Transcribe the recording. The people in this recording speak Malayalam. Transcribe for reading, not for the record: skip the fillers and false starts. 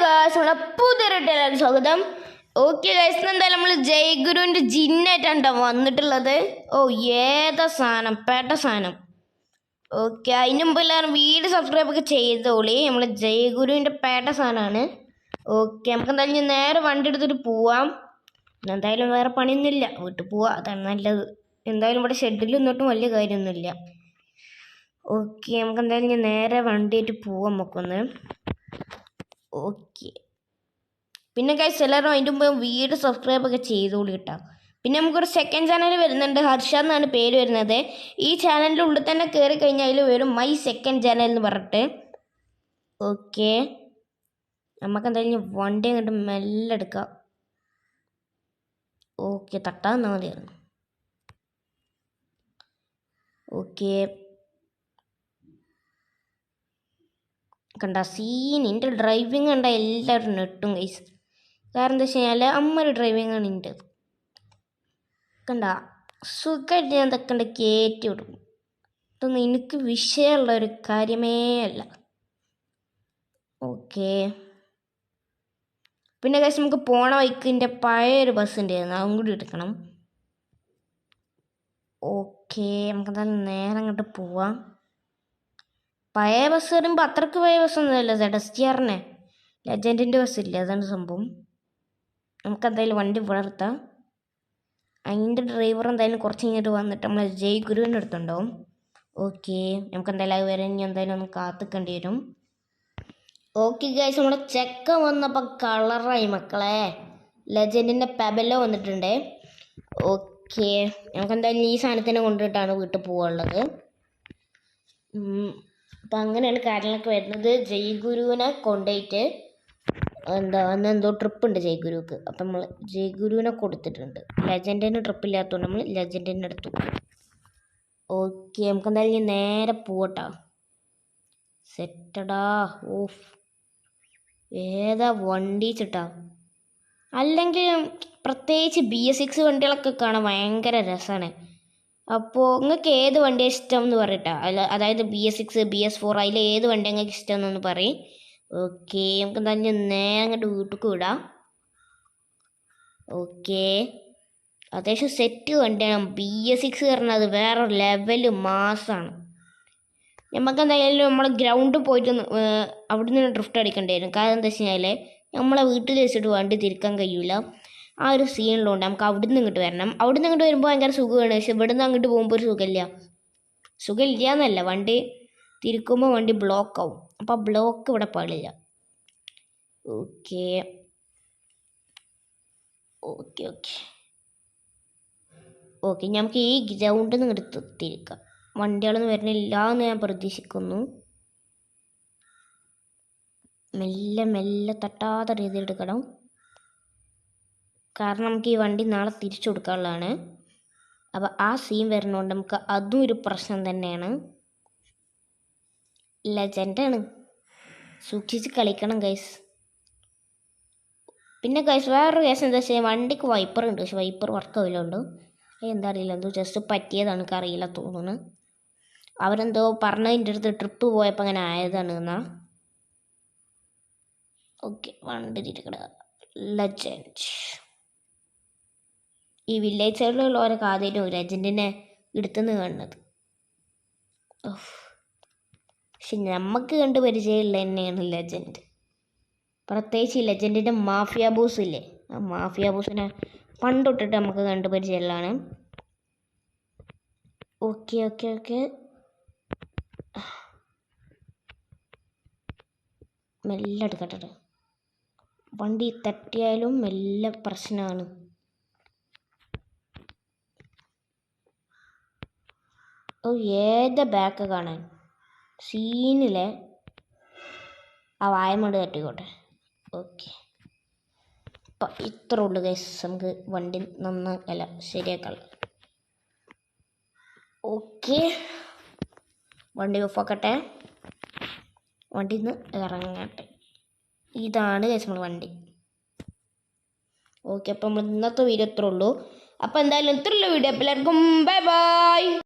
ഗായ്സ് നമ്മളെ പുതിയൊരു സ്വാഗതം. ഓക്കെ ഗായ്സ്, എന്തായാലും നമ്മൾ ജയ്ഗുരുവിൻ്റെ ജിന്നായിട്ടാണ് വന്നിട്ടുള്ളത്. ഓ ഏതാ സാധനം, പേട്ട സാധനം. ഓക്കെ, അതിന് മുമ്പ് എല്ലാവരും വീഡിയോ സബ്സ്ക്രൈബ് ഒക്കെ ചെയ്തോളി. നമ്മൾ ജയ്ഗുരുവിൻ്റെ പേട്ട സാധനമാണ്. ഓക്കെ, നമുക്ക് എന്തായാലും നേരെ വണ്ടി എടുത്തിട്ട് പോവാം. എന്തായാലും വേറെ പണിയൊന്നുമില്ല, വീട്ടിൽ പോവാം, അതാണ് നല്ലത്. എന്തായാലും ഇവിടെ ഷെഡിൽ നിന്നിട്ടും വലിയ കാര്യമൊന്നുമില്ല. ഓക്കെ, നമുക്ക് എന്തായാലും നേരെ വണ്ടിയായിട്ട് പോവാം നമുക്കൊന്ന്. ഓക്കെ, പിന്നെ ഗൈസ് എല്ലാവരും അതിൻ്റെ മുമ്പ് വീഡിയോ സബ്സ്ക്രൈബ് ഒക്കെ ചെയ്തോളൂ കേട്ടോ. പിന്നെ നമുക്കൊരു സെക്കൻഡ് ചാനൽ വരുന്നുണ്ട്, ഹർഷ എന്നാണ് പേര് വരുന്നത്. ഈ ചാനലിൻ്റെ ഉള്ളിൽ തന്നെ കയറി കഴിഞ്ഞാൽ അതിൽ വരും മൈ സെക്കൻഡ് ചാനൽ എന്ന് പറഞ്ഞിട്ട്. ഓക്കെ, നമുക്ക് എന്തായാലും വണ്ടി അങ്ങോട്ട് മെല്ലെ എടുക്കാം. ഓക്കെ, തട്ടാന്നാ മതിയായിരുന്നു. ഓക്കെ, കണ്ട സീൻ എൻ്റെ ഡ്രൈവിങ് കണ്ട എല്ലാവരും നെട്ടും ഗൈസ്. കാരണം എന്താ വെച്ച് കഴിഞ്ഞാൽ അമ്മൊരു ഡ്രൈവിങ്ങാണ് എൻ്റെ. കണ്ട സുഖമായിട്ട് ഞാൻ തക്കണ്ട കയറ്റി വിടും. ഇതൊന്നും എനിക്ക് വിഷയമുള്ള ഒരു കാര്യമേ അല്ല. ഓക്കെ, പിന്നെ ഗൈസ് നമുക്ക് പോണ വഴിക്ക് എൻ്റെ പഴയൊരു ബസ് ഉണ്ടായിരുന്നു, അതും കൂടി എടുക്കണം. ഓക്കെ, നമുക്ക് എന്തായാലും നേരെ അങ്ങോട്ട് പോവാം. പഴയ ബസ് വരുമ്പോൾ അത്രക്ക് പഴയ ബസ്സൊന്നുമല്ല, ZSTR ലെജൻഡിൻ്റെ ബസ്സില്ല, അതാണ് സംഭവം. നമുക്കെന്തായാലും വണ്ടി വളർത്താം. അതിൻ്റെ ഡ്രൈവർ എന്തായാലും കുറച്ച് കഴിഞ്ഞിട്ട് വന്നിട്ട് നമ്മൾ ജയ്ഗുരുവിൻ്റെ അടുത്തുണ്ടാവും. ഓക്കെ, നമുക്ക് എന്തായാലും അത് വരെ ഇനി എന്തായാലും ഒന്ന് കാത്തിക്കേണ്ടി വരും. ഓക്കെ ഗൈസ്, നമ്മുടെ ചെക്ക വന്നപ്പോൾ കളറായി മക്കളെ. ലെജൻഡിൻ്റെ പെബലോ വന്നിട്ടുണ്ട്. ഓക്കെ, നമുക്ക് എന്തായാലും ഈ സാധനത്തിനെ കൊണ്ടിട്ടാണ് വീട്ടിൽ പോകാനുള്ളത്. അപ്പം അങ്ങനെയാണ് കാര്യങ്ങളൊക്കെ വരുന്നത്. ജയ്ഗുരുവിനെ കൊണ്ടുപോയിട്ട് അന്ന് എന്തോ ട്രിപ്പ് ഉണ്ട് ജയ്ഗുരുക്ക്. അപ്പം നമ്മൾ ജയ്ഗുരുവിനെ കൊടുത്തിട്ടുണ്ട്. ലെജൻഡിന് ട്രിപ്പ് ഇല്ലാത്തതുകൊണ്ട് നമ്മൾ ലെജൻഡിൻ്റെ അടുത്ത് പോകും. ഓക്കെ, നമുക്ക് എന്തായാലും നേരെ പോകട്ടോ. സെറ്റടാ. ഓഫ്, ഏതാ വണ്ടി ചിട്ടാ. അല്ലെങ്കിൽ പ്രത്യേകിച്ച് BS6 വണ്ടികളൊക്കെ കാണാൻ ഭയങ്കര രസമാണ്. അപ്പോൾ നിങ്ങൾക്ക് ഏത് വണ്ടിയാണ് ഇഷ്ടം എന്ന് പറയട്ടോ. അതായത് BS6, BS4 അതിൽ ഏത് വണ്ടി നിങ്ങൾക്ക് ഇഷ്ടം എന്നൊന്ന് പറയും. ഓക്കെ, നമുക്ക് എന്തായാലും നേരെ അങ്ങോട്ട് വീട്ടിലേക്ക് വിടാം. ഓക്കെ, അത്യാവശ്യം സെറ്റ് വണ്ടിയാണ്. BS6 പറഞ്ഞത് വേറെ ലെവല് മാസമാണ്. നമുക്ക് എന്തായാലും നമ്മൾ ഗ്രൗണ്ടിൽ പോയിട്ട് അവിടെ നിന്ന് ഡ്രിഫ്റ്റ് അടിക്കേണ്ടി വരും. കാരണം എന്താ വെച്ച് കഴിഞ്ഞാൽ നമ്മളെ വീട്ടിൽ വെച്ചിട്ട് വണ്ടി തിരിക്കാൻ കഴിയില്ല. ആ ഒരു സീനിലുണ്ട് നമുക്ക് അവിടെ നിന്ന് ഇങ്ങോട്ട് വരണം. അവിടെ നിന്ന് ഇങ്ങോട്ട് വരുമ്പോൾ ഭയങ്കര സുഖമാണ്. പക്ഷെ ഇവിടെ നിന്ന് അങ്ങോട്ട് പോകുമ്പോൾ ഒരു സുഖമില്ല എന്നല്ല, വണ്ടി തിരിക്കുമ്പോൾ വണ്ടി ബ്ലോക്ക് ആവും. അപ്പോൾ ബ്ലോക്ക് ഇവിടെ പാടില്ല. ഓക്കെ ഓക്കെ ഓക്കെ ഓക്കെ നമുക്ക് ഈ ഗ്രൗണ്ടിൽ നിന്ന് ഇങ്ങോട്ട് തിരിക്കാം. വണ്ടികളൊന്നും വരുന്നില്ല എന്ന് ഞാൻ പ്രതീക്ഷിക്കുന്നു. മെല്ലെ മെല്ലെ തട്ടാത്ത രീതിയിൽ എടുക്കണം. കാരണം നമുക്ക് ഈ വണ്ടി നാളെ തിരിച്ചു കൊടുക്കാനുള്ളതാണ്. അപ്പോൾ ആ സീൻ വരുന്നതുകൊണ്ട് നമുക്ക് അതും ഒരു പ്രശ്നം തന്നെയാണ്. ലെജൻഡാണ്, സൂക്ഷിച്ച് കളിക്കണം ഗൈസ്. പിന്നെ ഗൈസ് വേറൊരു കേസ് എന്താ വെച്ചാൽ വണ്ടിക്ക് വൈപ്പർ ഉണ്ട്, പക്ഷെ വൈപ്പർ വർക്കാവില്ലുണ്ട്. എന്താ അറിയില്ല, എന്തോ ജസ്റ്റ് പറ്റിയതാണ്, എനിക്ക് അറിയില്ല തോന്നുന്നു. അവരെന്തോ പറഞ്ഞതിൻ്റെ അടുത്ത് ട്രിപ്പ് പോയപ്പോൾ അങ്ങനെ ആയതാണ് എന്നാ. ഓക്കെ, വണ്ടി തിരിക്കട. ലെജൻഡ് ഈ വില്ലേജ് സൈഡിലുള്ളവരൊക്കെ ആദ്യമായിട്ടും ലെജൻഡിനെ എടുത്തുനിന്ന് കാണുന്നത്. പക്ഷെ നമുക്ക് കണ്ട് പരിചയമുള്ള തന്നെയാണ് ലെജൻഡ്. പ്രത്യേകിച്ച് ഈ ലെജൻഡിൻ്റെ മാഫിയ ബോസ് ഇല്ലേ, ആ മാഫിയ ബോസിനെ പണ്ടൊട്ടിട്ട് നമുക്ക് കണ്ട് പരിചയമുള്ളതാണ്. ഓക്കെ ഓക്കെ ഓക്കെ മെല്ലെ എടുക്കട്ടെ. വണ്ടി തട്ടിയാലും മെല്ലെ പ്രശ്നമാണ്. ഓ ഏതാ ബാക്ക് കാണാൻ സീനിലെ ആ വായമണ്ട് തട്ടിക്കോട്ടെ. ഓക്കെ, അപ്പം ഇത്ര ഉള്ളു ഗൈസ്, നമുക്ക് വണ്ടി ശരിയാക്കാം. ഓക്കെ, വണ്ടി ഓഫാക്കട്ടെ, വണ്ടിയിൽ നിന്ന് ഇറങ്ങട്ടെ. ഇതാണ് ഗൈസ് നമ്മൾ വണ്ടി. ഓക്കെ, അപ്പം നമ്മൾ ഇന്നത്തെ വീഡിയോ ഇത്രേ ഉള്ളൂ. അപ്പോൾ എന്തായാലും ഇത്രയുള്ള വീഡിയോ. എല്ലാവർക്കും ബൈ ബൈ.